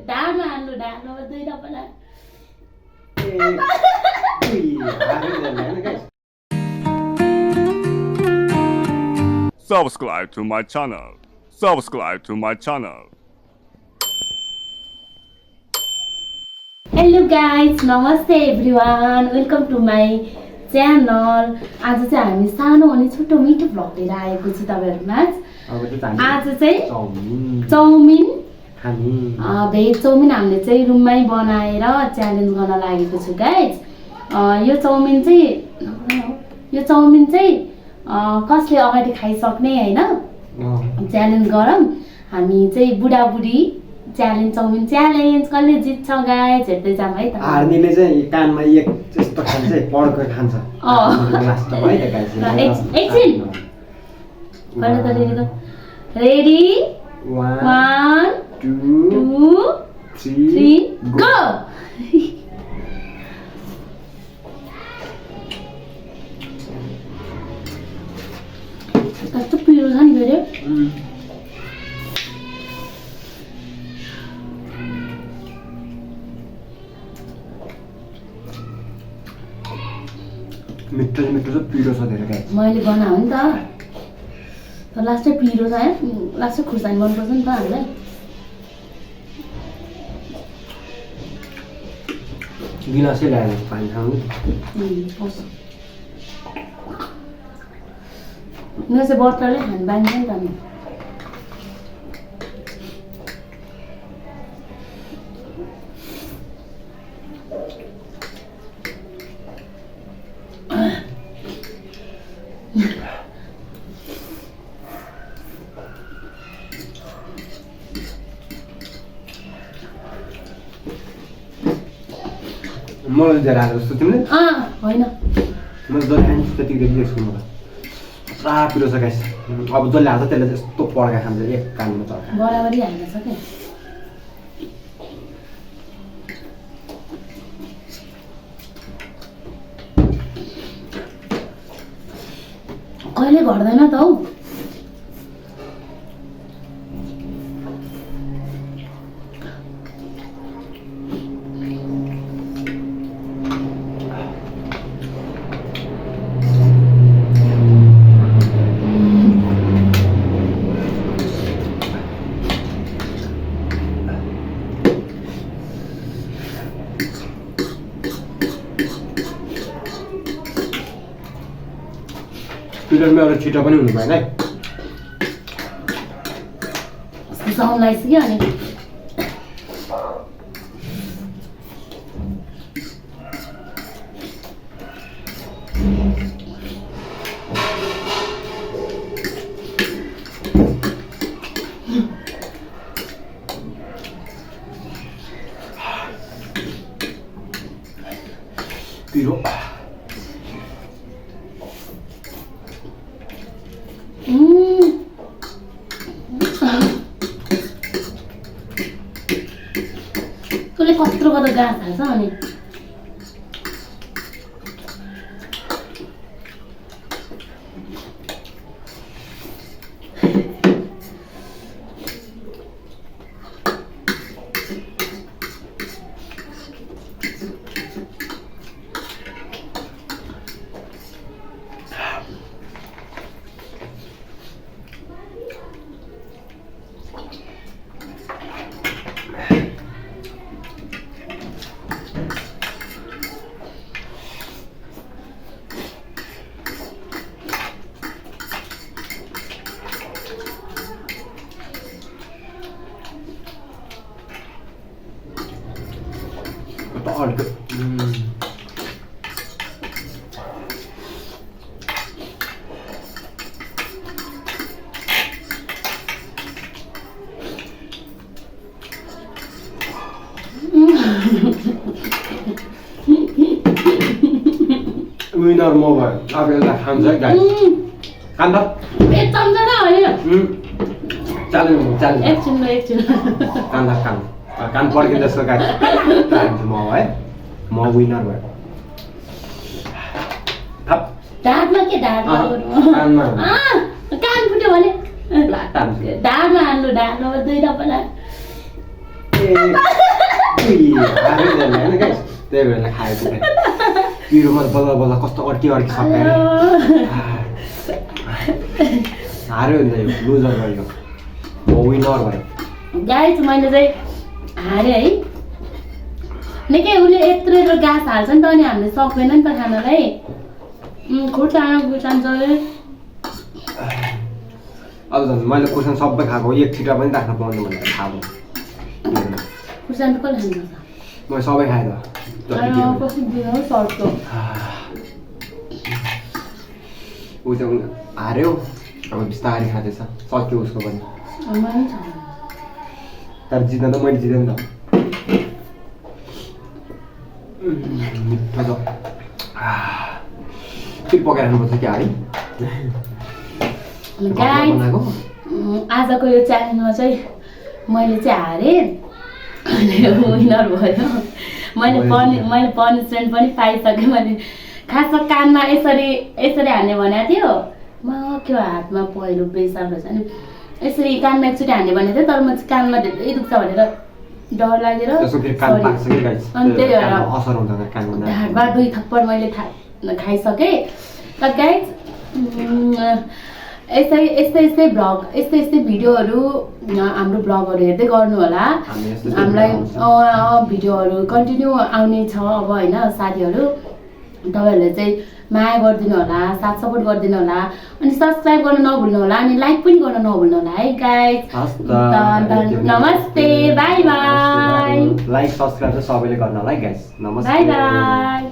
ढाडमा हाल्नु ढाडमा 2 double Subscribe to my channel. Subscribe to my channel. Hello guys, नमस्ते everyone, welcome to my channel. आज चाहिँ हामी सानो अनि छोटो मिठो भ्लग लिएर आएको छु तपाईहरुमा। आज चाहिँ चाउमिन भेज चाउमिन हामीले चाहिँ रुममै बनाएर च्यालेन्ज गर्न लागेको छु गाइज। यो चाउमिन चाहिँ कसले अगाडि खाइसक्ने हैन च्यालेन्ज गरौँ। हामी चाहिँ बुढाबुढी च्यालेन्ज चाउमिन च्यालेन्ज कसले जित्छ गाइज हेर्दै जाम है त। हार्नेले चाहिँ कानमा एक यस्तो खान्छ पड्को खान्छ लास्टमा है त गाइज। एकछिन पहिला त रेडी 1 2 3 गो। कस्तो पिरो छ नि फेरि। मिठो मिठो छ पिरो छ धेरै गाइस। मैले बनाऊ नि त तर लास्टै पिरो छ है। लास्टै खुर्सानी मनपर्छ नि त हामीलाई। गिलासै ल्याएर पानी खानु मेरो चाहिँ बटरले खानु बानी नि त नि। मलाई धेरै आएको जस्तो तिमीले होइन मैले जहिले खाने त्यति देखिरहेको छु। मलाई पुरा पिरो छ गाइस। अब जसले हाल्छ त्यसले यस्तो पड्का खान्छ एक कानमा चर्का बराबरी हाल्न सक्यो। कहिले घट्दैन त हौ। पिरोमा एउटा छिटो पनि हुनु भएन है। साउन्ड लागिसक्यो अनि पिरो कसले कत्रो कत्रो गाँस हाल्छ अनि अर्को विनर म भयो। अब यसलाई खान्छ है गाइस। खान्छ एक चम्चा त होइन चाल्नु एकछिन कान पड्किन्छ जस्तो गाइस। खान्छ म है म विनर भयो। थप ढाडमा के ढाडमा कानमा कान फुट्यो भने ढाडमा हाल्नु ढाडमा 2 डबल होइन गाइस त्यही भएर खाएको पिरोमा बल्ल बल्ल कस्तो अर्की सकाएर हार्यो नि त यो लुजर भयो विनर भयो गाइस मैले चाहिँ हारेँ है निकै उसले यत्रो यत्रो गाँस हाल्छ नि त अनि हामीले सक्दैन नि त खानलाई खुर्सानी चाहिँ अब झन् मैले खुर्सानी सबै खाएको एक छिटा पनि राख्न पाउनु भनेर खाएको खुर्सानी कसले खान्छ मैले सबै खाएँ त कति दिनु सर्टको ऊ चाहिँ हार्यो अब बिस्तारै खाँदैछ सक्यो उसको पनि तर जित्न त मैले जितेँ नि त मिठो छ फेरि पकाएर खानुपर्छ क्या है बनाएको आजको यो च्यालेन्जमा चाहिँ मैले चाहिँ हारेँ विनर भयो मैले पनिसमेन्ट पनि पाइसकेँ मैले खासमा कानमा यसरी हान्ने भनेको थियो म के हातमा पहिलो प्रेसर रहेछ अनि यसरी कानमा एकचोटि हान्ने भनेको थियो तर म चाहिँ कानमा धेरै दुख्छ भनेर डर लागेर अनि त्यही भएर ढाडबाट 2 थप्पड मैले खाइसकेँ त गाइस यस्तै भ्लग यस्तै भिडियोहरू हाम्रो भ्लगहरू हेर्दै गर्नु होला हामीलाई भिडियोहरू कन्टिन्यू आउने छ अब होइन साथीहरू तपाईँहरूले चाहिँ माया गरिदिनु होला साथ सपोर्ट गरिदिनु होला अनि सब्सक्राइब गर्न नभुल्नु होला अनि लाइक पनि गर्न नभुल्नु होला है गाइस नमस्ते बाई बाई लाइक सब्सक्राइब चाहिँ सबैले गर्नु होला है गाइस नमस्ते बाई बाई